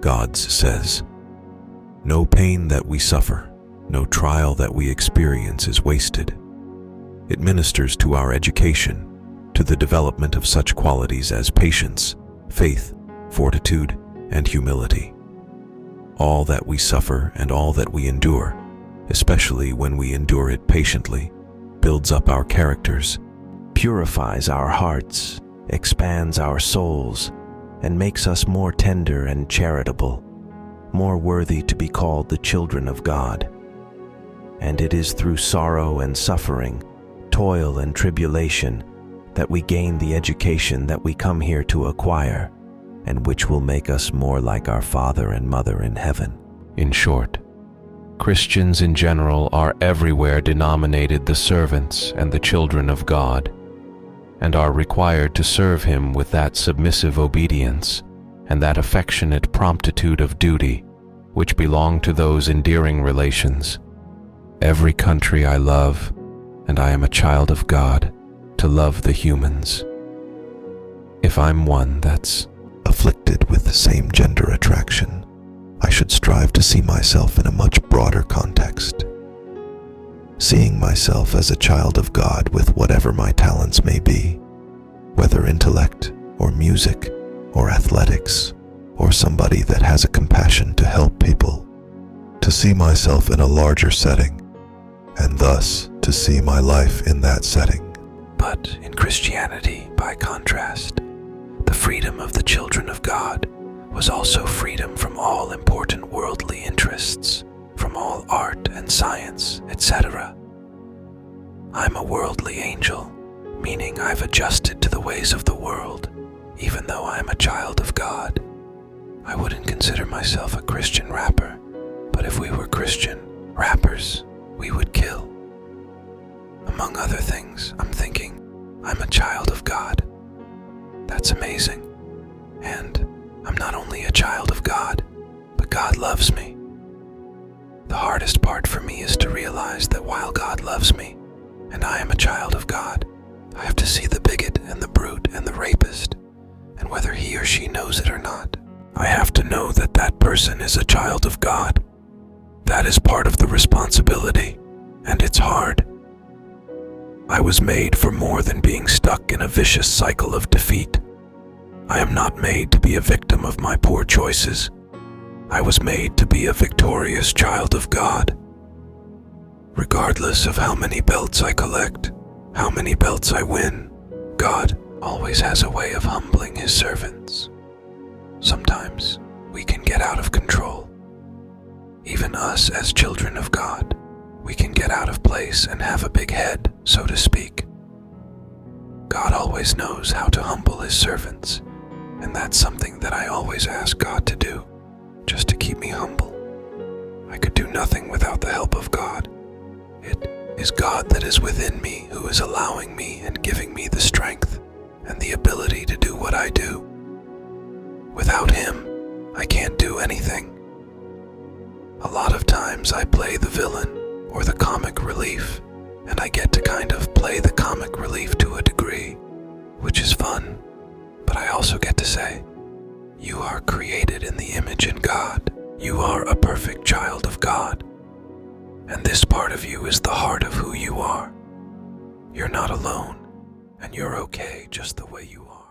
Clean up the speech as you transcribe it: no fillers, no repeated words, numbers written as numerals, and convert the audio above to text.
God says, "No pain that we suffer, no trial that we experience is wasted. It ministers to our education, to the development of such qualities as patience, faith, fortitude, and humility. All that we suffer and all that we endure, especially when we endure it patiently, builds up our characters, purifies our hearts, expands our souls, and makes us more tender and charitable, more worthy to be called the children of God. And it is through sorrow and suffering, toil and tribulation, that we gain the education that we come here to acquire, and which will make us more like our Father and Mother in heaven." In short, Christians in general are everywhere denominated the servants and the children of God, and are required to serve Him with that submissive obedience and that affectionate promptitude of duty which belong to those endearing relations. Every country I love, and I am a child of God, to love the humans. If I'm one that's afflicted with the same gender attraction, I should strive to see myself in a much broader context. Seeing myself as a child of God with whatever my talents may be, whether intellect or music or athletics, or somebody that has a compassion to help people, to see myself in a larger setting, and thus to see my life in that setting. But in Christianity, by contrast, the freedom of the children of God was also freedom from all important worldly interests, from all art and science, etc. I'm a worldly angel, meaning I've adjusted to the ways of the world, even though I'm a child of God. I wouldn't consider myself a Christian rapper, but if we were Christian rappers, we would kill. Among other things, I'm thinking, I'm a child of God. That's amazing. And I'm not only a child of God, but God loves me. The hardest part for me is to realize that while God loves me, and I am a child of God, I have to see the bigot and the brute and the rapist, and whether he or she knows it or not, I have to know that that person is a child of God. That is part of the responsibility, and it's hard. I was made for more than being stuck in a vicious cycle of defeat. I am not made to be a victim of my poor choices. I was made to be a victorious child of God. Regardless of how many belts I collect, how many belts I win, God always has a way of humbling His servants. Sometimes we can get out of control. Even us as children of God, we can get out of place and have a big head, so to speak. God always knows how to humble His servants, and that's something that I always ask God to do, just to keep me humble. I could do nothing without the help of God. It is God that is within me who is allowing me and giving me the strength and the ability to do what I do. Without Him, I can't do anything. A lot of times I play the villain or the comic relief, and I get to kind of play the comic relief to a degree, which is fun, but I also get to say, you are created in the image of God. You are a perfect child of God, and this part of you is the heart of who you are. You're not alone, and you're okay just the way you are.